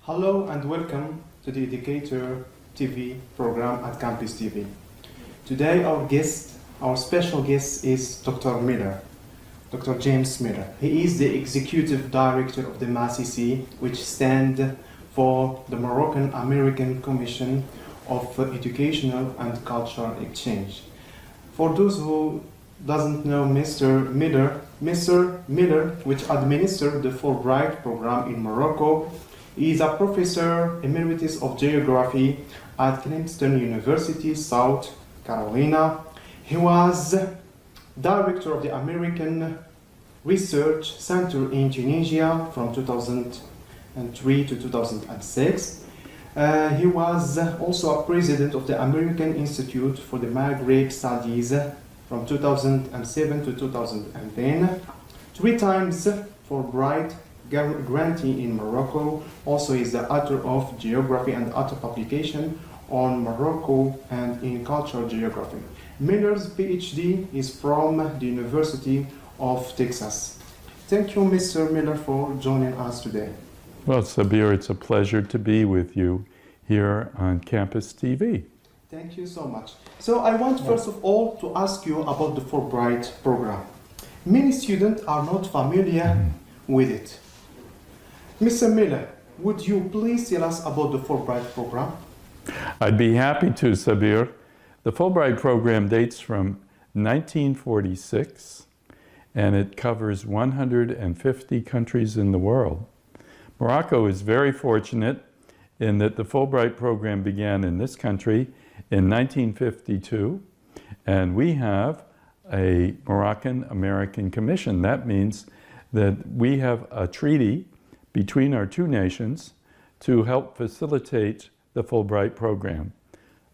Hello and welcome to the Educator TV program at Campus TV. Today our special guest is Dr. Miller, Dr. James Miller. He is the Executive Director of the MACC, which stands for the Moroccan American Commission of Educational and Cultural Exchange. For those who doesn't know Mr. Miller, which administers the Fulbright Program in Morocco, he is a professor emeritus of geography at Clemson University, South Carolina. He was director of the American Research Center in Tunisia from 2003 to 2006. He was also a president of the American Institute for the Maghreb Studies from 2007 to 2010. 3 times Fulbright grantee in Morocco. Also is the author of geography and other publication on Morocco and in cultural geography. Miller's PhD is from the University of Texas. Thank you, Mr. Miller, for joining us today. Well, Sabir, it's a pleasure to be with you here on Campus TV. Thank you so much. So I want first of all to ask you about the Fulbright program. Many students are not familiar with it. Mr. Miller, would you please tell us about the Fulbright program? I'd be happy to, Sabir. The Fulbright program dates from 1946 and it covers 150 countries in the world. Morocco is very fortunate in that the Fulbright program began in this country in 1952, and we have a Moroccan American Commission. That means that we have a treaty between our two nations to help facilitate the Fulbright program.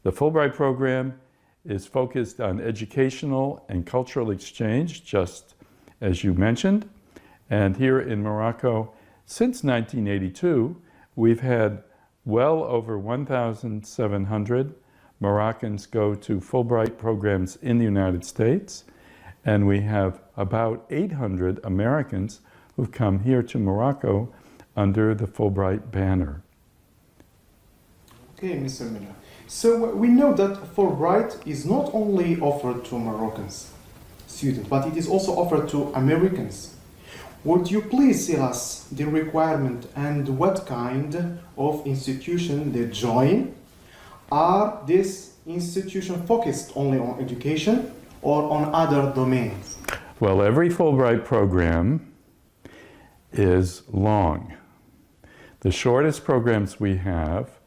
The Fulbright program is focused on educational and cultural exchange, just as you mentioned. And here in Morocco, since 1982, we've had well over 1,700 Moroccans go to Fulbright programs in the United States, and we have about 800 Americans who've come here to Morocco under the Fulbright banner. Okay, Mr. Miller. So we know that Fulbright is not only offered to Moroccans students, but it is also offered to Americans. Would you please tell us the requirement and what kind of institution they join? Are these institutions focused only on education or on other domains? Well, every Fulbright program is long. The shortest programs we have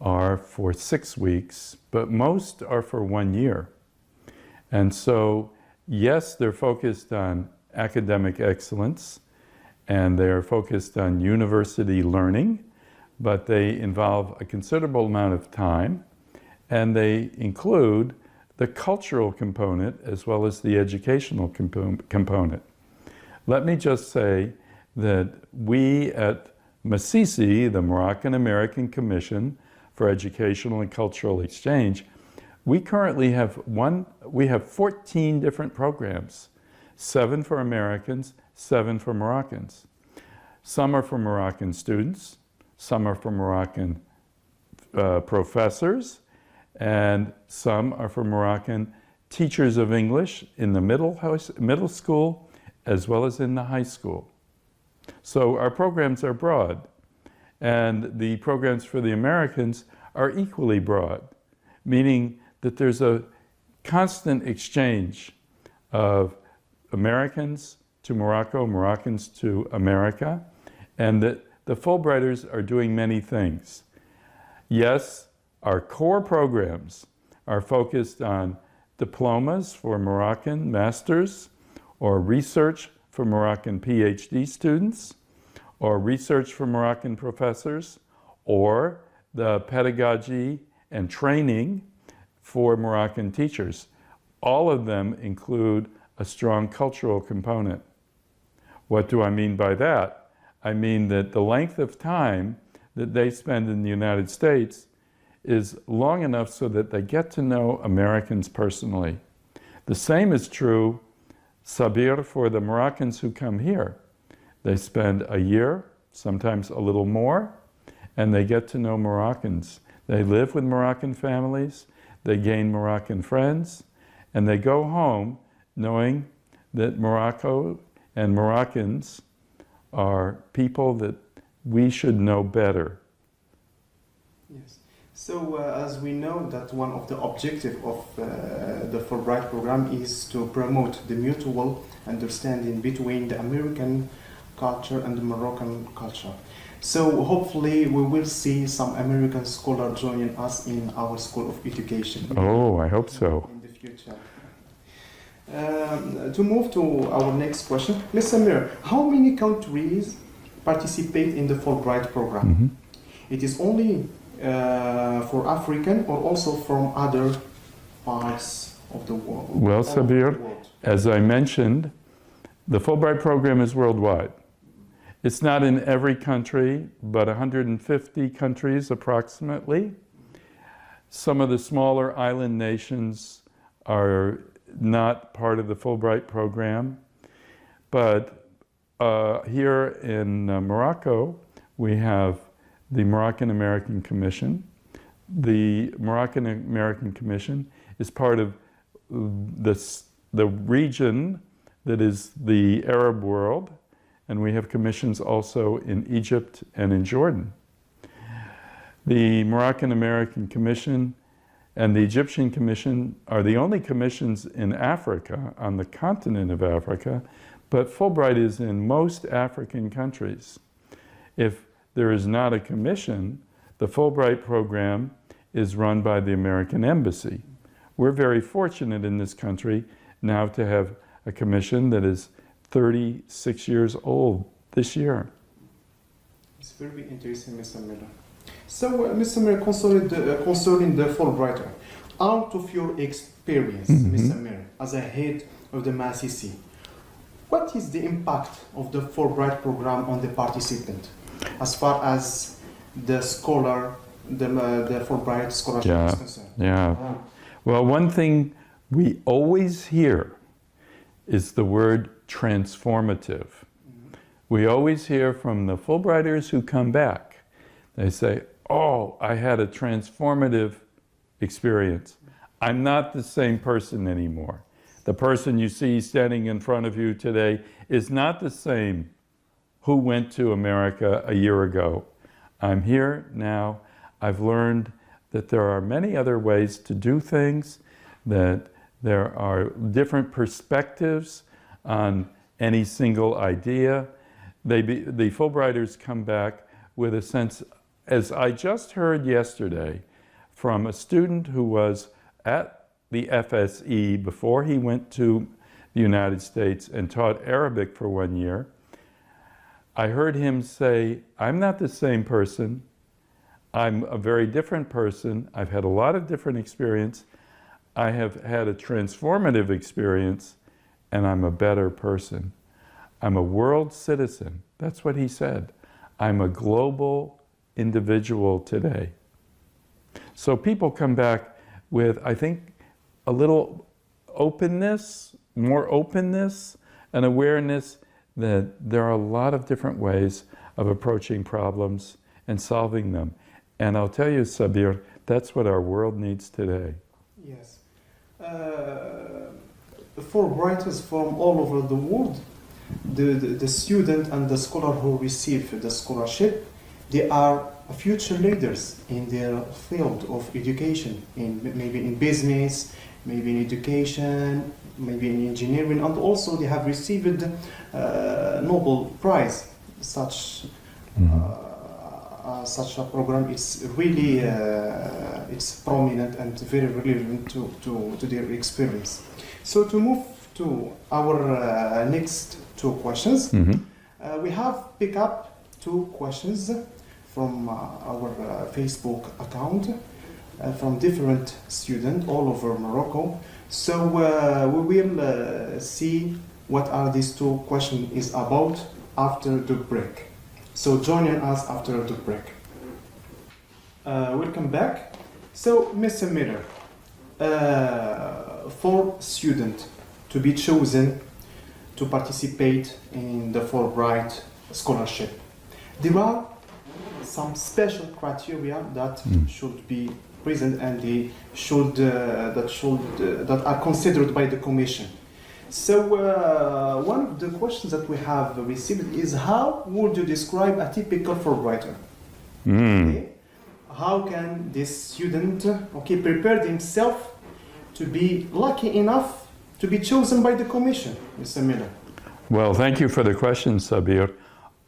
are for 6 weeks, but most are for 1 year. And so, yes, they're focused on academic excellence, and they're focused on university learning, but they involve a considerable amount of time, and they include the cultural component as well as the educational component. Let me just say that we at MACC, the Moroccan American Commission for Educational and Cultural Exchange, we currently have 14 different programs, 7 for Americans, 7 for Moroccans. Some are for Moroccan students, some are for Moroccan professors, and some are for Moroccan teachers of English in the middle school as well as in the high school. So our programs are broad, and the programs for the Americans are equally broad, meaning that there's a constant exchange of Americans to Morocco, Moroccans to America, and that the Fulbrighters are doing many things. Yes, our core programs are focused on diplomas for Moroccan masters, or research for Moroccan PhD students, or research for Moroccan professors, or the pedagogy and training for Moroccan teachers. All of them include a strong cultural component. What do I mean by that? I mean that the length of time that they spend in the United States is long enough so that they get to know Americans personally. The same is true, Sabir, for the Moroccans who come here. They spend a year, sometimes a little more, and they get to know Moroccans. They live with Moroccan families, they gain Moroccan friends, and they go home knowing that Morocco and Moroccans are people that we should know better. Yes. So as we know that one of the objectives of the Fulbright program is to promote the mutual understanding between the American culture and the Moroccan culture. So hopefully we will see some American scholars joining us in our School of Education. Oh, I hope so. In the future. To move to our next question, Ms. Samir, how many countries participate in the Fulbright program? Mm-hmm. It is only for African or also from other parts of the world? Well, Sabir, as I mentioned, the Fulbright program is worldwide. It's not in every country, but 150 countries approximately. Some of the smaller island nations are not part of the Fulbright program, but here in Morocco, we have the Moroccan American Commission. The Moroccan American Commission is part of the region that is the Arab world, and we have commissions also in Egypt and in Jordan. The Moroccan American Commission and the Egyptian Commission are the only commissions in Africa, on the continent of Africa, but Fulbright is in most African countries. If there is not a commission, the Fulbright program is run by the American Embassy. We're very fortunate in this country now to have a commission that is 36 years old this year. It's very interesting, Mr. Miller. So, Mr. Miller, concerning the Fulbright, out of your experience, Mr. Miller, as a head of the MACC, what is the impact of the Fulbright program on the participant, as far as the scholar, the Fulbright scholarship is concerned? Yeah. Well, one thing we always hear is the word transformative. We always hear from the Fulbrighters who come back. They say, oh, I had a transformative experience. I'm not the same person anymore. The person you see standing in front of you today is not the same who went to America a year ago. I'm here now. I've learned that there are many other ways to do things, that there are different perspectives on any single idea. The Fulbrighters come back with a sense, as I just heard yesterday from a student who was at the FSE before he went to the United States and taught Arabic for 1 year. I heard him say, I'm not the same person. I'm a very different person. I've had a lot of different experience. I have had a transformative experience, and I'm a better person. I'm a world citizen. That's what he said. I'm a global individual today. So people come back with, I think, a little openness, more openness, and awareness that there are a lot of different ways of approaching problems and solving them. And I'll tell you, Sabir, that's what our world needs today. Yes. For writers from all over the world, the student and the scholar who receive the scholarship, they are future leaders in their field of education, maybe in business, maybe in education, maybe in engineering, and also they have received Nobel Prize. Such a program is really it's prominent and very relevant to their experience. So to move to our next two questions, we have picked up two questions from our Facebook account from different students all over Morocco. So we will see what are these two questions is about after the break. So joining us after the break. Welcome back. So, Mr. Miller, for students to be chosen to participate in the Fulbright scholarship, there are some special criteria that should be present and they should that are considered by the Commission. So one of the questions that we have received is how would you describe a typical Fulbrighter? Okay? How can this student prepare himself to be lucky enough to be chosen by the Commission, Mr. Miller? Well, thank you for the question, Sabir.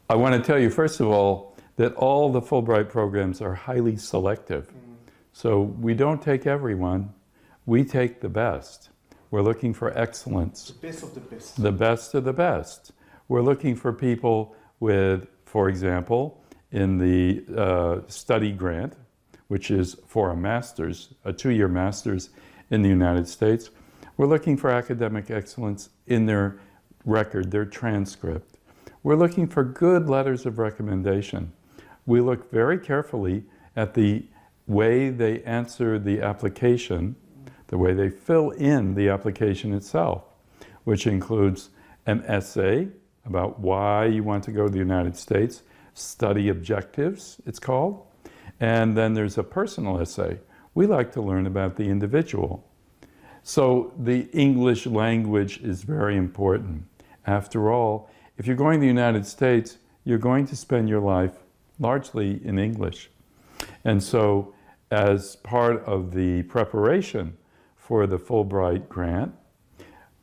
I want to tell you, first of all, that all the Fulbright programs are highly selective. So we don't take everyone, we take the best. We're looking for excellence. The best of the best. The best of the best. We're looking for people with, for example, in the study grant, which is for a master's, a 2-year master's in the United States. We're looking for academic excellence in their record, their transcript. We're looking for good letters of recommendation. We look very carefully at the way they answer the application, the way they fill in the application itself, which includes an essay about why you want to go to the United States, study objectives, it's called, and then there's a personal essay. We like to learn about the individual. So the English language is very important. After all, if you're going to the United States, you're going to spend your life largely in English. And so as part of the preparation for the Fulbright grant,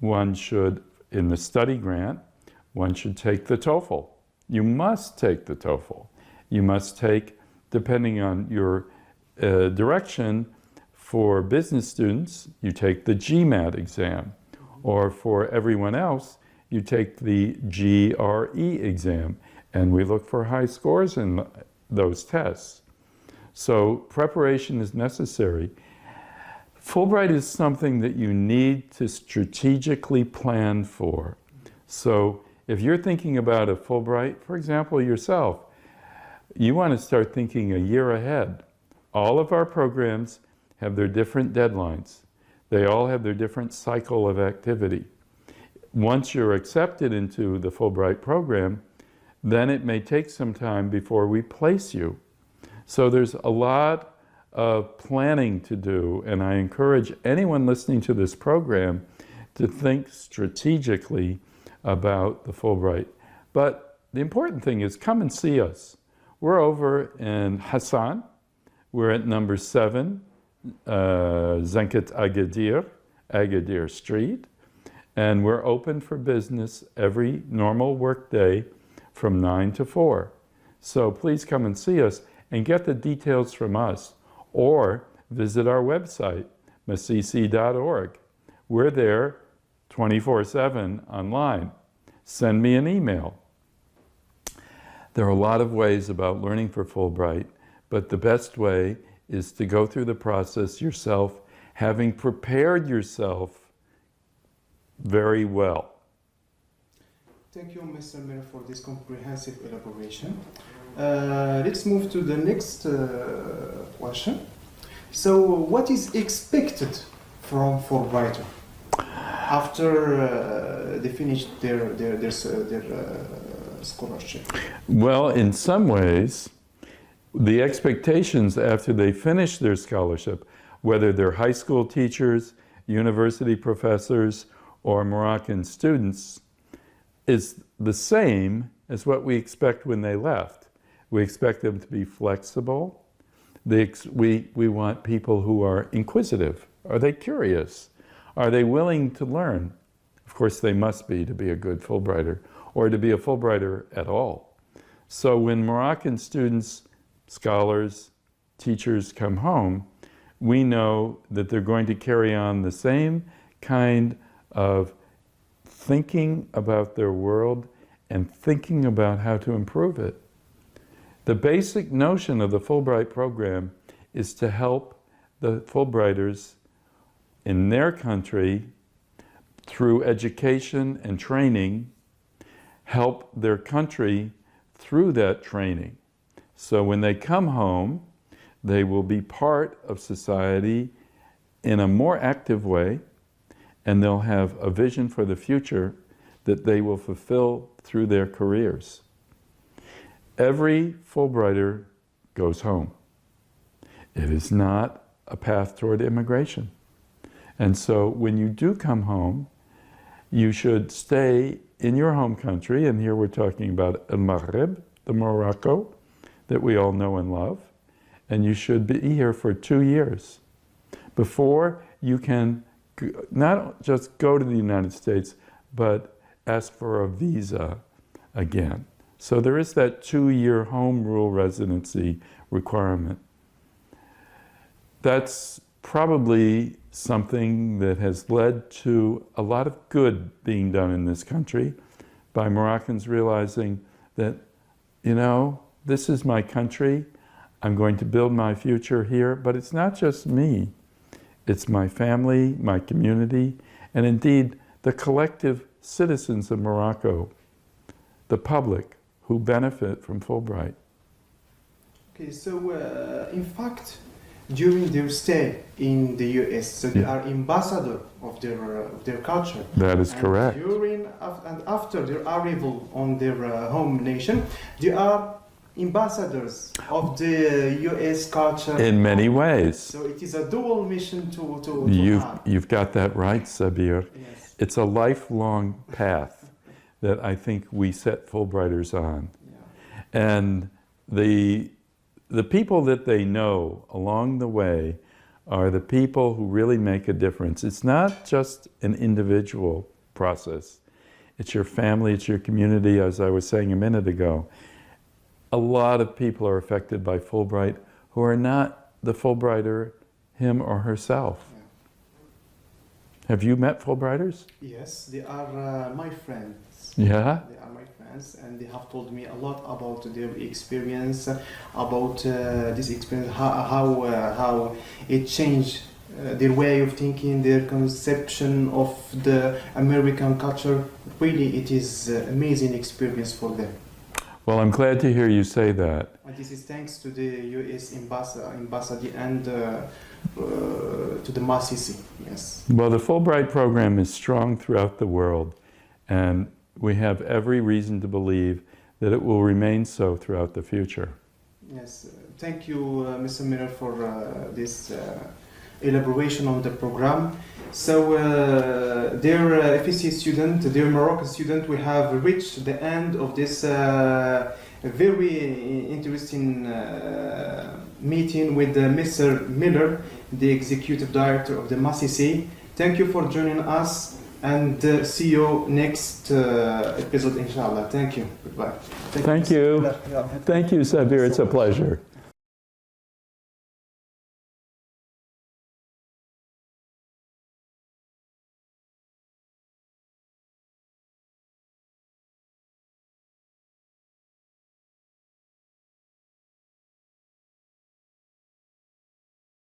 one should, in the study grant, one should take the TOEFL. You must take the TOEFL. You must take, depending on your direction, for business students, you take the GMAT exam, or for everyone else, you take the GRE exam, and we look for high scores in those tests. So preparation is necessary. Fulbright is something that you need to strategically plan for. So if you're thinking about a Fulbright, for example, yourself, you want to start thinking a year ahead. All of our programs have their different deadlines. They all have their different cycle of activity. Once you're accepted into the Fulbright program, then it may take some time before we place you. So there's a lot of planning to do, and I encourage anyone listening to this program to think strategically about the Fulbright. But the important thing is come and see us. We're over in Hassan. We're at number 7, Zenket Agadir Street. And we're open for business every normal work day from 9 to 4. So please come and see us and get the details from us, or visit our website, masisi.org. We're there 24/7 online. Send me an email. There are a lot of ways about learning for Fulbright, but the best way is to go through the process yourself, having prepared yourself very well. Thank you, Mr. Miller, for this comprehensive elaboration. Let's move to the next question. So, what is expected from Fulbrighter after they finish their scholarship? Well, in some ways, the expectations after they finish their scholarship, whether they're high school teachers, university professors, or Moroccan students, is the same as what we expect when they left. We expect them to be flexible. We want people who are inquisitive. Are they curious? Are they willing to learn? Of course, they must be to be a good Fulbrighter, or to be a Fulbrighter at all. So when Moroccan students, scholars, teachers come home, we know that they're going to carry on the same kind of thinking about their world and thinking about how to improve it. The basic notion of the Fulbright program is to help the Fulbrighters in their country, through education and training, help their country through that training. So when they come home, they will be part of society in a more active way, and they'll have a vision for the future that they will fulfill through their careers. every Fulbrighter goes home. It is not a path toward immigration. And so when you do come home, you should stay in your home country, and here we're talking about Maghreb, the Morocco, that we all know and love, and you should be here for 2 years before you can not just go to the United States, but ask for a visa again. So there is that 2-year home rule residency requirement. That's probably something that has led to a lot of good being done in this country by Moroccans realizing that, you know, this is my country, I'm going to build my future here, but it's not just me, it's my family, my community, and indeed the collective citizens of Morocco, the public who benefit from Fulbright. Okay, so in fact, during their stay in the US, so they are ambassador of their culture. That is and correct. During and after their arrival on their home nation, they are ambassadors of the US culture. In many ways. So it is a dual mission to have. You've got that right, Sabir. Yes. It's a lifelong path that I think we set Fulbrighters on. Yeah. And the people that they know along the way are the people who really make a difference. It's not just an individual process. It's your family, it's your community, as I was saying a minute ago. A lot of people are affected by Fulbright who are not the Fulbrighter, him or herself. Yeah. Have you met Fulbrighters? Yes, they are my friends. Yeah? They are my friends, and they have told me a lot about their experience, about this experience, how it changed their way of thinking, their conception of the American culture. Really, it is an amazing experience for them. Well, I'm glad to hear you say that. And this is thanks to the U.S. embassy and to the MACC, yes. Well, the Fulbright program is strong throughout the world, and we have every reason to believe that it will remain so throughout the future. Yes, thank you, Mr. Miller, for this elaboration on the program. So, dear FEC student, dear Moroccan student, we have reached the end of this very interesting meeting with Mr. Miller, the Executive Director of the MACC. Thank you for joining us, and see you next episode, inshallah. Thank you. Goodbye. Thank you. Thank you, Sabir. It's a pleasure.